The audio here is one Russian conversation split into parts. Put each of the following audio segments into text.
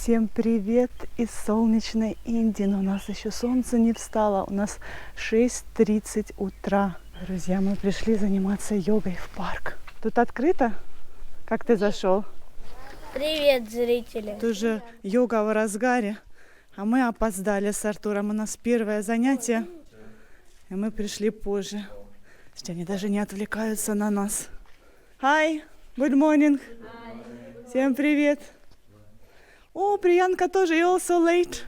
Всем привет из солнечной Индии. Но у нас еще солнце не встало. У нас 6:30 утра. Друзья, мы пришли заниматься йогой в парк. Тут открыто? Как ты зашел? Привет, зрители. Тут же йога в разгаре. А мы опоздали с Артуром. У нас первое занятие. И мы пришли позже. Что они даже не отвлекаются на нас. Hi, good morning. Всем привет. О, Приянка тоже, you also late.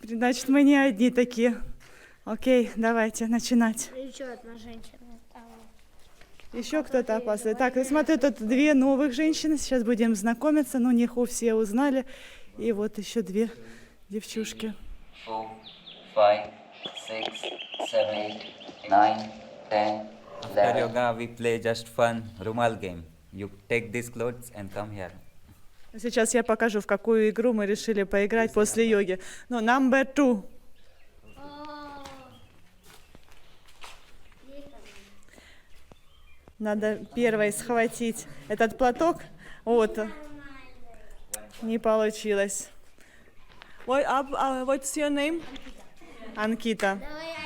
Значит, мы не одни такие. Окей, давайте начинать. Еще одна женщина. Еще кто-то опаздывает. Так, я смотрю, тут две новых женщины. Сейчас будем знакомиться. Ну, них все узнали. И вот еще две девчушки. 4, 5, 6, 7, 8, 9, 10, After 11. yoga, we play just fun Rumal game. You take these clothes and come here. Сейчас я покажу, в какую игру мы решили поиграть после йоги. Ну, number 2. Надо первой схватить этот платок. Вот. Не получилось. What's your name? Анкита.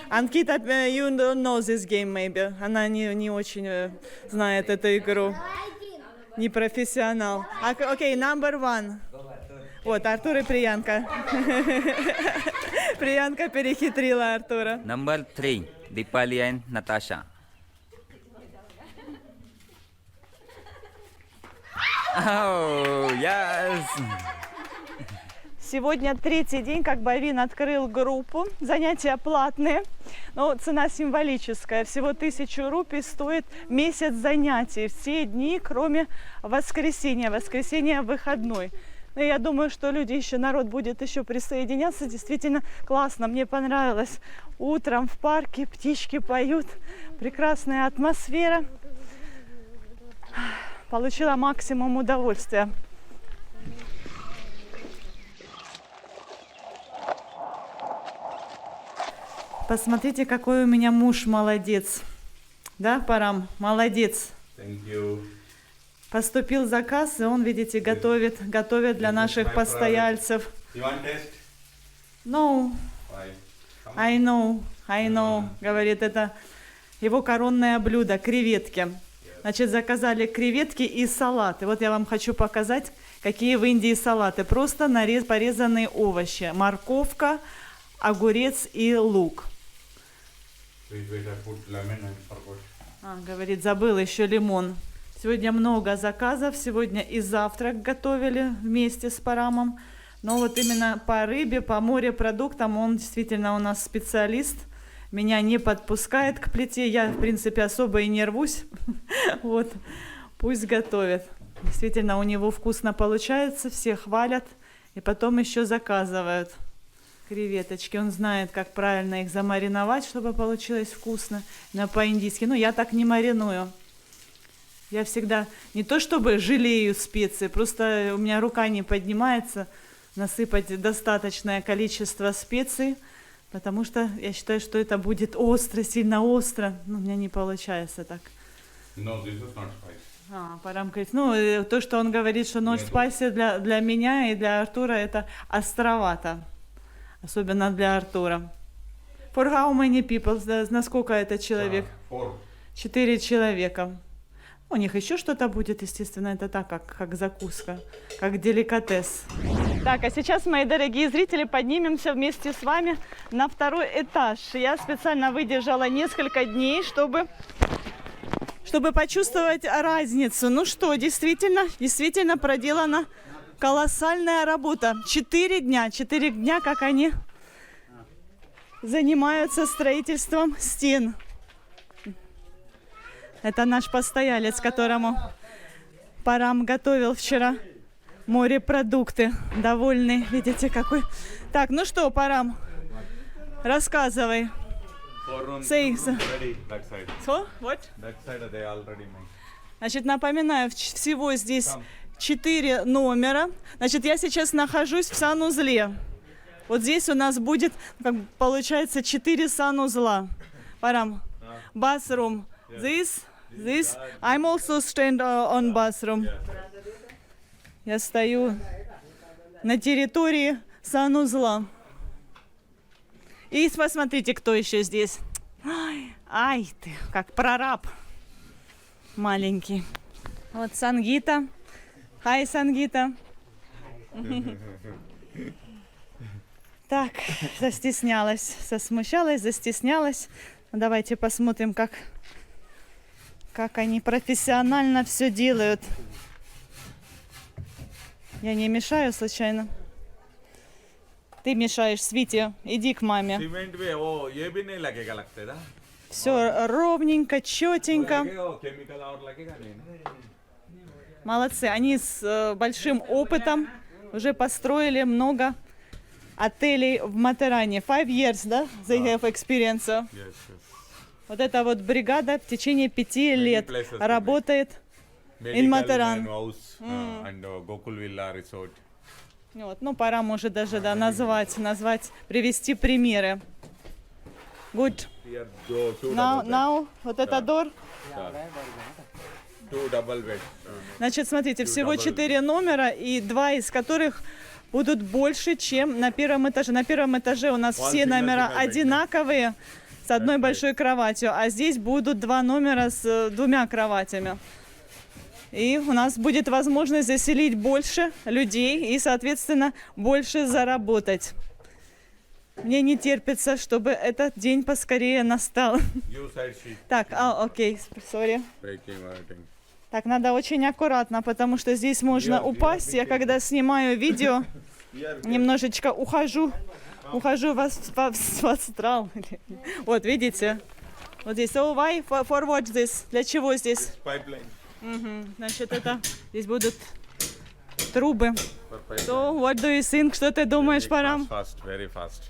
Анкита, you don't know this game, maybe. Она не очень знает эту игру. Не профессионал. Окей, number 1. Вот, Артур и Приянка. Приянка перехитрила Артура. Number 3, Deepali and Natasha. Oh, yes! Сегодня третий день, как Бавин открыл группу. Занятия платные, но цена символическая. Всего 1000 рупий стоит месяц занятий. Все дни, кроме воскресенья. Воскресенье выходной. Но я думаю, что люди еще, народ будет еще присоединяться. Действительно классно, мне понравилось. Утром в парке птички поют. Прекрасная атмосфера. Получила максимум удовольствия. Посмотрите, какой у меня муж молодец. Да, Парам? Молодец. Thank you. Поступил заказ, и он, видите, готовит для наших постояльцев. You want taste? No, Why? Come on. I know, говорит, это его коронное блюдо, креветки. Значит, заказали креветки и салаты. Вот я вам хочу показать, какие в Индии салаты. Просто порезанные овощи. Морковка, огурец и лук. Wait, I put lemon and forgot. Говорит, забыл еще лимон. Сегодня много заказов. Сегодня и завтрак готовили вместе с Парамом. Но вот именно по рыбе, по морепродуктам он действительно у нас специалист. Меня не подпускает к плите. Я, в принципе, особо и не рвусь. Вот, пусть готовит. Действительно, у него вкусно получается. Все хвалят. И потом еще заказывают креветочки. Он знает, как правильно их замариновать, чтобы получилось вкусно. Но по-индийски. Ну, я так не мариную. Я всегда не то чтобы жалею специи, просто у меня рука не поднимается насыпать достаточное количество специй, потому что я считаю, что это будет остро, сильно остро. Ну, у меня не получается так. No, this is not spicy. Парам говорит, ну, то, что он говорит, что not spicy для меня и для Артура, это островато. Особенно для Артура. For how many people? Насколько это человек? 4 человека. У них еще что-то будет, естественно, это так, как закуска, как деликатес. Так, а сейчас, мои дорогие зрители, поднимемся вместе с вами на 2-й этаж. Я специально выдержала несколько дней, чтобы почувствовать разницу. Ну что, действительно проделана колоссальная работа. 4 дня, как они занимаются строительством стен. Это наш постоялец, которому Парам готовил вчера морепродукты. Довольный, видите, какой. Так, ну что, Парам, рассказывай. Say. What? Значит, напоминаю, всего здесь 4 номера. Значит, я сейчас нахожусь в санузле. Вот здесь у нас будет, получается, 4 санузла. Парам, bathroom. This. I'm also stand on bathroom. Я стою на территории санузла. И посмотрите, кто еще здесь. Ай ты, как прораб маленький. Вот Сангита. Хай, Сангита. Так, застеснялась, засмущалась, застеснялась. Давайте посмотрим, как они профессионально все делают. Я не мешаю случайно? Ты мешаешь, Свите. Иди к маме. सीमेंट भी है वो ये भी नहीं लगेगा लगता है ना Все ровненько, четенько. लगेगा वो केमिकल और लगेगा नहीं ना Молодцы. Они с большим опытом уже построили много отелей в Матеране. 5 years, да? They have experience. yes, yes. Вот эта вот бригада в течение 5 лет places they работает. Medical Mataran. man house and Gokul Villa resort Вот, ну, пора, может, даже да, назвать, привести примеры. Good. here two Now, вот это door. two double bed Значит, смотрите, всего 4 номера, и 2 из которых будут больше, чем на первом этаже. На первом этаже у нас все номера одинаковые, с одной большой кроватью, а здесь будут 2 номера с 2 кроватями. И у нас будет возможность заселить больше людей и, соответственно, больше заработать. Мне не терпится, чтобы этот день поскорее настал. you side sheet Так, окей, сори. breaking everything Так, надо очень аккуратно, потому что здесь можно упасть. Я когда снимаю видео, немножечко ухожу в астрал. Вот, видите? Вот здесь. So why for what this? Для чего здесь? pipeline Значит, это здесь будут трубы. for pipeline So what do you think? Что ты думаешь, Парам? fast very fast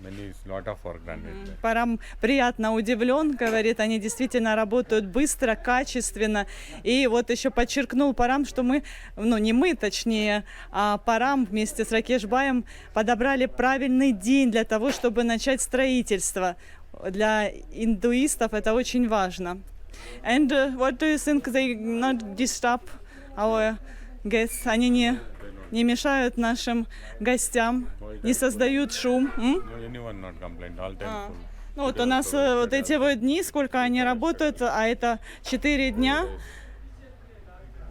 many is lot of work done with that. Парам приятно удивлен, говорит, они действительно работают быстро, качественно. И вот еще подчеркнул Парам, что мы, ну не мы, точнее, а Парам вместе с Ракешбаем подобрали правильный день для того, чтобы начать строительство. Для индуистов это очень важно. And what do you think they not disturb our guests? Они не мешают нашим гостям, не создают шум. No, anyone not complained all time full Ну вот у нас вот эти вот дни, сколько они работают, а это 4 дня,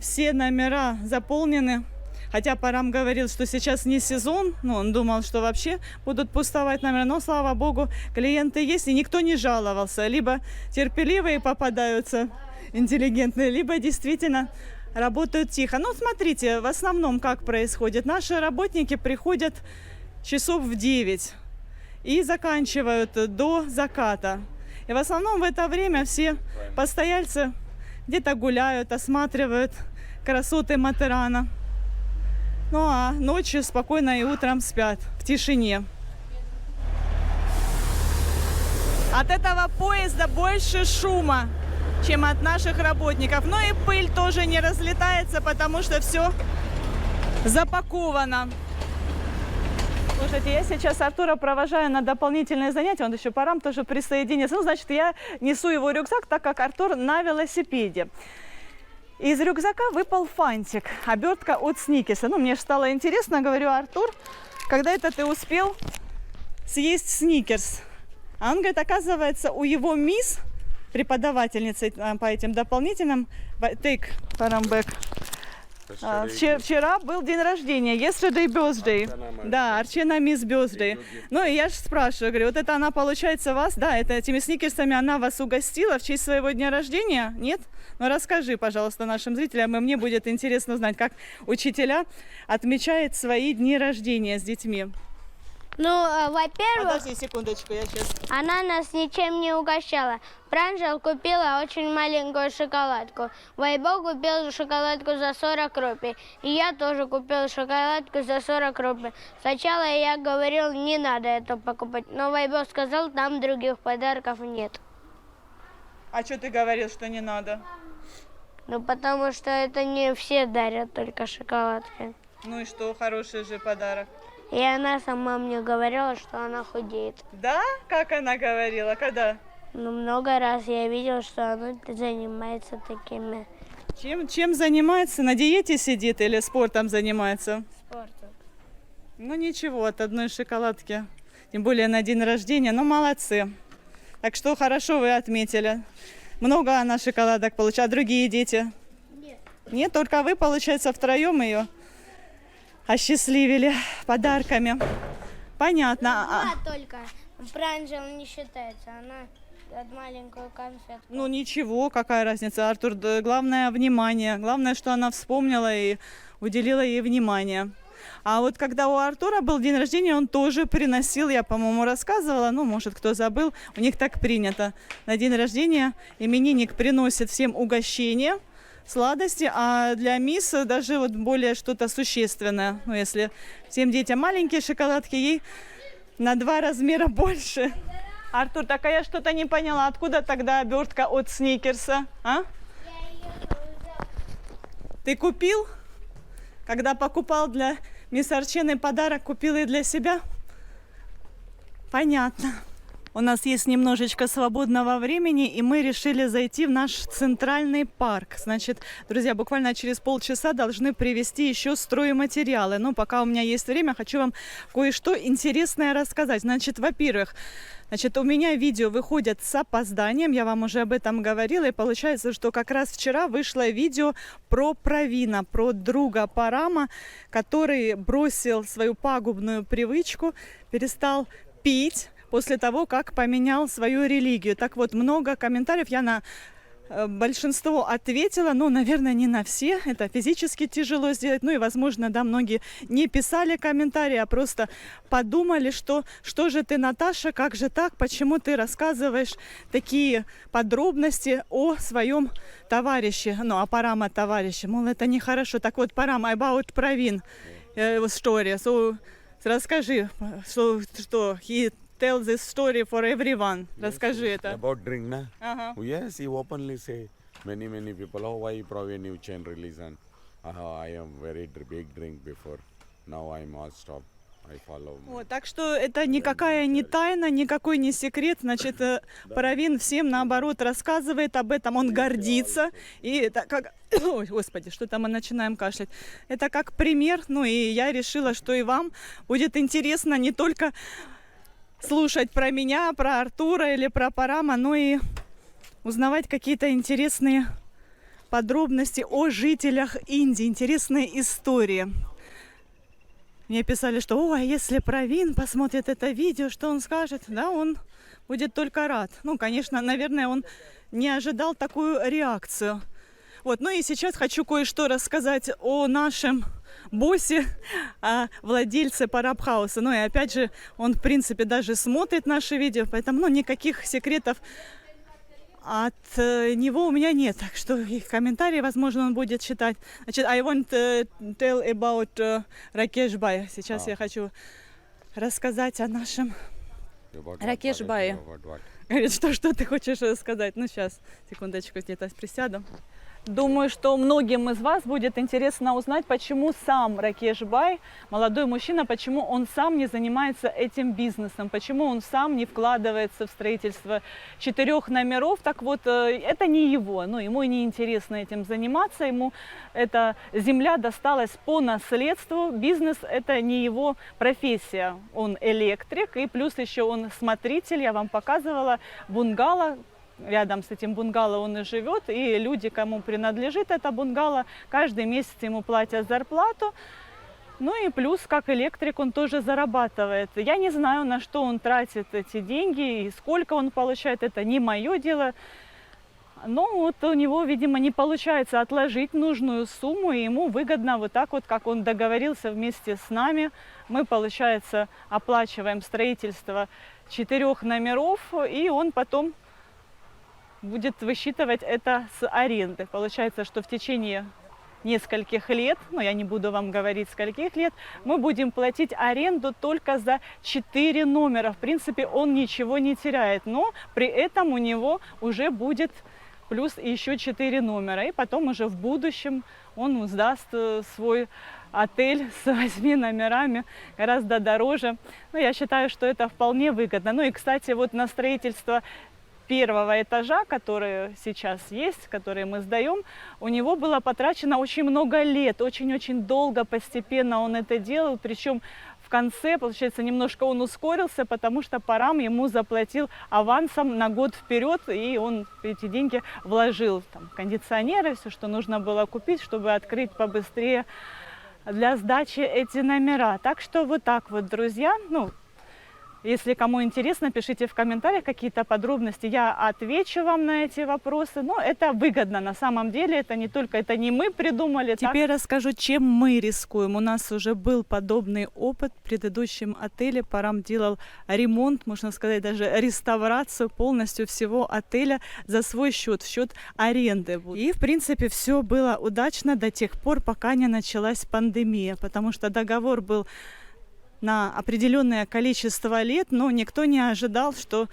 все номера заполнены. Хотя Парам говорил, что сейчас не сезон, ну он думал, что вообще будут пустовать номера, но слава богу, клиенты есть, и никто не жаловался. Либо терпеливые попадаются, интеллигентные, либо действительно работают тихо. Ну смотрите, в основном как происходит. Наши работники приходят часов в 9 и заканчивают до заката. И в основном в это время все постояльцы где-то гуляют, осматривают красоты Матерана. Ну а ночью спокойно и утром спят в тишине. От этого поезда больше шума, чем от наших работников. Ну и пыль тоже не разлетается, потому что все запаковано. Слушайте, я сейчас Артура провожаю на дополнительные занятия, он еще Парам тоже присоединится. Ну, значит, я несу его рюкзак, так как Артур на велосипеде. Из рюкзака выпал фантик, обертка от Сникерса. Ну, мне же стало интересно, говорю, Артур, когда это ты успел съесть Сникерс? А он говорит, оказывается, у его мисс, преподавательницы по этим дополнительным, take Парамбек, вчера был день рождения, yesterday birthday. Да, Арчена мисс birthday. Ну и я же спрашиваю, говорю, вот это она, получается, вас, да, это этими сникерсами она вас угостила в честь своего дня рождения? Нет? Ну расскажи, пожалуйста, нашим зрителям, и мне будет интересно узнать, как учителя отмечают свои дни рождения с детьми. Ну, во-первых, Подожди секундочку, я сейчас... она нас ничем не угощала. Пранжел купила очень маленькую шоколадку. Вайбо купил шоколадку за 40 рупий. И я тоже купил шоколадку за 40 рупий. Сначала я говорил, не надо это покупать. Но Вайбо сказал, там других подарков нет. А что ты говорил, что не надо? Ну, потому что это не все дарят только шоколадки. Ну и что, хороший же подарок. И она сама мне говорила, что она худеет. Да? Как она говорила? Когда? Ну, много раз я видел, что она занимается такими... Чем занимается? На диете сидит или спортом занимается? Спортом. Ну ничего, от одной шоколадки, тем более на день рождения, ну молодцы. Так что хорошо вы отметили. Много она шоколадок получает, а другие дети? Нет. Нет, только вы, получается, втроем ее осчастливили подарками. Понятно. Только. Пранжел не считается, она маленькую конфетку. Ну ничего, какая разница, Артур, да, главное внимание. Главное, что она вспомнила и уделила ей внимание. А вот когда у Артура был день рождения, он тоже приносил, я, по-моему, рассказывала, ну, может, кто забыл, у них так принято. На день рождения именинник приносит всем угощение, сладости, а для мисс даже вот более что-то существенное. Ну, если всем детям маленькие шоколадки, ей на 2 размера больше. Артур, так а я что-то не поняла, откуда тогда обертка от Сникерса, а? Ты купил? Когда покупал для мисс Арчены подарок, купил и для себя? Понятно. У нас есть немножечко свободного времени, и мы решили зайти в наш центральный парк. Значит, друзья, буквально через полчаса должны привезти еще стройматериалы. Но пока у меня есть время, хочу вам кое-что интересное рассказать. Значит, во-первых, у меня видео выходят с опозданием, я вам уже об этом говорила, и получается, что как раз вчера вышло видео про Правина, про друга Парама, который бросил свою пагубную привычку, перестал пить после того, как поменял свою религию. Так вот, много комментариев, я на большинство ответила, но, наверное, не на все. Это физически тяжело сделать. Ну и, возможно, да, многие не писали комментарии, а просто подумали, что же ты, Наташа, как же так, почему ты рассказываешь такие подробности о своем товарище, ну, о Парама товарище, мол, это нехорошо. Так вот, Парам, about Pravin story. So, расскажи, что he tell this story for everyone. Расскажи это. About drink, na? Ага. Yes, he openly say many people. Oh, why Pravin you change religion? I am very big drink before. Now I must stop. I follow. Вот, так что это никакая не тайна, никакой не секрет. Значит, Правин всем наоборот рассказывает об этом, он гордится. И это как... Ой, господи, что-то мы начинаем кашлять. Это как пример. Ну и я решила, что и вам будет интересно не только слушать про меня, про Артура или про Парама, но и узнавать какие-то интересные подробности о жителях Индии, интересные истории. Мне писали, что о, если Правин посмотрит это видео, что он скажет? Да, он будет только рад. Ну, конечно, наверное, он не ожидал такую реакцию. Вот, ну и сейчас хочу кое-что рассказать о нашем боссе, о владельце Парабхауса. Ну и опять же, он в принципе даже смотрит наши видео, поэтому никаких секретов от него у меня нет. Так что их комментарии, возможно, он будет читать. Значит, I want to tell about Rakesh Bhai. Сейчас я хочу рассказать о нашем Rakesh Bhai. Говорит, что ты хочешь рассказать? Ну, сейчас, секундочку, где-то присяду. Думаю, что многим из вас будет интересно узнать, почему сам Ракеш Бхай, молодой мужчина, почему он сам не занимается этим бизнесом, почему он сам не вкладывается в строительство 4 номеров. Так вот, это не его, ну, ему не интересно этим заниматься, ему эта земля досталась по наследству, бизнес – это не его профессия, он электрик, и плюс еще он смотритель, я вам показывала, бунгало. Рядом с этим бунгало он и живет, и люди, кому принадлежит это бунгало, каждый месяц ему платят зарплату. Ну и плюс, как электрик, он тоже зарабатывает. Я не знаю, на что он тратит эти деньги и сколько он получает, это не мое дело. Но вот у него, видимо, не получается отложить нужную сумму, и ему выгодно вот так вот, как он договорился вместе с нами. Мы, получается, оплачиваем строительство 4 номеров, и он потом будет высчитывать это с аренды. Получается, что в течение нескольких лет, ну я не буду вам говорить скольких лет, мы будем платить аренду только за 4 номера. В принципе, он ничего не теряет, но при этом у него уже будет плюс еще 4 номера. И потом уже в будущем он сдаст свой отель с 8 номерами гораздо дороже. Но я считаю, что это вполне выгодно. Ну и, кстати, вот на строительство 1-го этажа, который сейчас есть, который мы сдаем, у него было потрачено очень много лет, очень-очень долго, постепенно он это делал, причем в конце, получается, немножко он ускорился, потому что Парам ему заплатил авансом на год вперед, и он эти деньги вложил там, кондиционеры, все, что нужно было купить, чтобы открыть побыстрее для сдачи эти номера. Так что вот так вот, друзья. Ну, если кому интересно, пишите в комментариях какие-то подробности. Я отвечу вам на эти вопросы. Но это выгодно на самом деле. Это не только, это не мы придумали. Теперь расскажу, чем мы рискуем. У нас уже был подобный опыт. В предыдущем отеле Парам делал ремонт, можно сказать, даже реставрацию полностью всего отеля за свой счет, в счет аренды. И, в принципе, все было удачно до тех пор, пока не началась пандемия. Потому что договор был на определенное количество лет, но никто не ожидал, что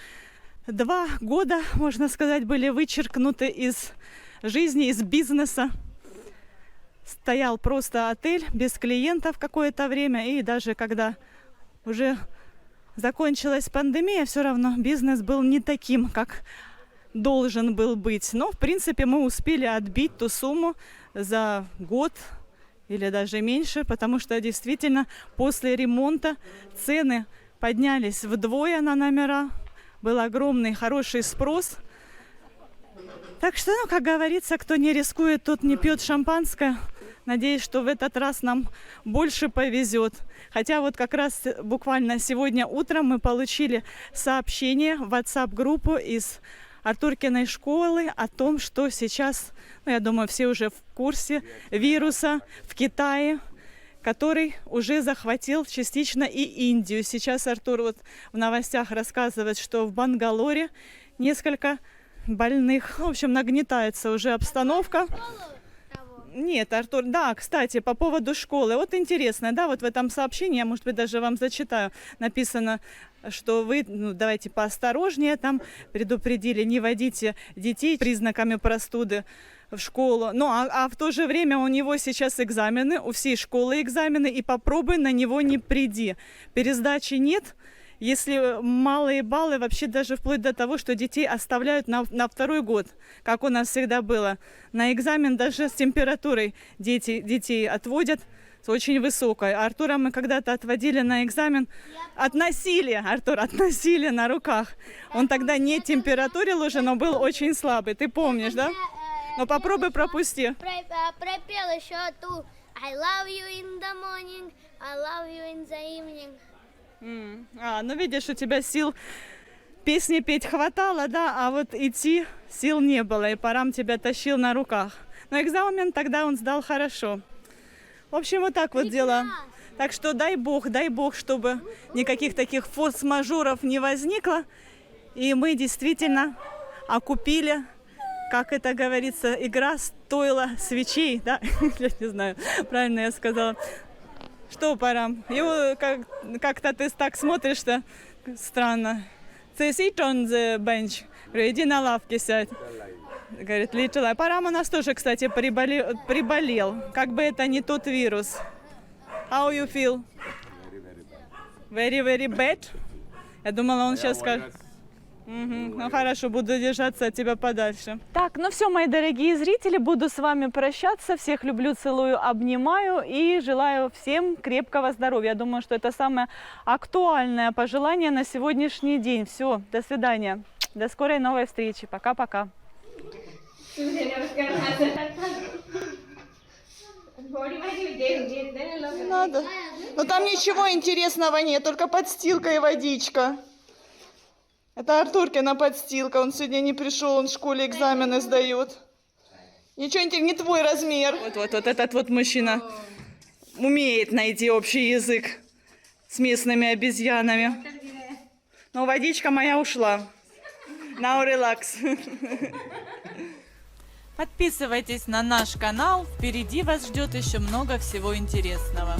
2 года, можно сказать, были вычеркнуты из жизни, из бизнеса. Стоял просто отель без клиентов какое-то время, и даже когда уже закончилась пандемия, все равно бизнес был не таким, как должен был быть. Но, в принципе, мы успели отбить ту сумму за год, или даже меньше, потому что действительно после ремонта цены поднялись вдвое на номера. Был огромный хороший спрос. Так что, ну, как говорится, кто не рискует, тот не пьет шампанское. Надеюсь, что в этот раз нам больше повезет. Хотя вот как раз буквально сегодня утром мы получили сообщение в WhatsApp-группу из Артуркиной школы о том, что сейчас, ну, я думаю, все уже в курсе вируса в Китае, который уже захватил частично и Индию. Сейчас Артур вот в новостях рассказывает, что в Бангалоре несколько больных. В общем, нагнетается уже обстановка. Нет, Артур, да, кстати, по поводу школы. Вот интересно, да, вот в этом сообщении, я, может быть, даже вам зачитаю, написано, что вы, ну, давайте поосторожнее, там предупредили, не водите детей признаками простуды в школу. Ну, а в то же время у него сейчас экзамены, у всей школы экзамены, и попробуй на него не приди. Пересдачи нет. Если малые баллы, вообще даже вплоть до того, что детей оставляют на 2-й год, как у нас всегда было. На экзамен даже с температурой детей отводят с очень высокой. Артура мы когда-то отводили на экзамен, относили на руках. Он тогда не температурил уже, но был очень слабый. Ты помнишь, да? Но попробуй пропусти. Пропел еще ту I love you in the morning, I love you in the evening. Ну видишь, у тебя сил песни петь хватало, да, а вот идти сил не было, и Парам тебя тащил на руках. Но экзамен тогда он сдал хорошо. В общем, вот так вот дела. Так что дай бог, чтобы никаких таких форс-мажоров не возникло, и мы действительно окупили, как это говорится, игра стоила свечей, да, я не знаю, правильно я сказала. Что, Парам? Его как-то ты так смотришь-то странно. Ты sit on the bench. Говорю, иди на лавке сядь. Говорит, little. Парам у нас тоже, кстати, приболел. Как бы это не тот вирус. How you feel? Very, very bad. Я думала, он сейчас скажет. Ну хорошо, буду держаться от тебя подальше. Так, ну все, мои дорогие зрители, буду с вами прощаться. Всех люблю, целую, обнимаю и желаю всем крепкого здоровья. Я думаю, что это самое актуальное пожелание на сегодняшний день. Все, до свидания. До скорой новой встречи. Пока-пока. Не надо. Но там ничего интересного нет, только подстилка и водичка. Это Артуркина подстилка, он сегодня не пришел, он в школе экзамены сдает. Ничего не твой размер. Вот этот вот мужчина умеет найти общий язык с местными обезьянами. Но водичка моя ушла. Now relax. Подписывайтесь на наш канал, впереди вас ждет еще много всего интересного.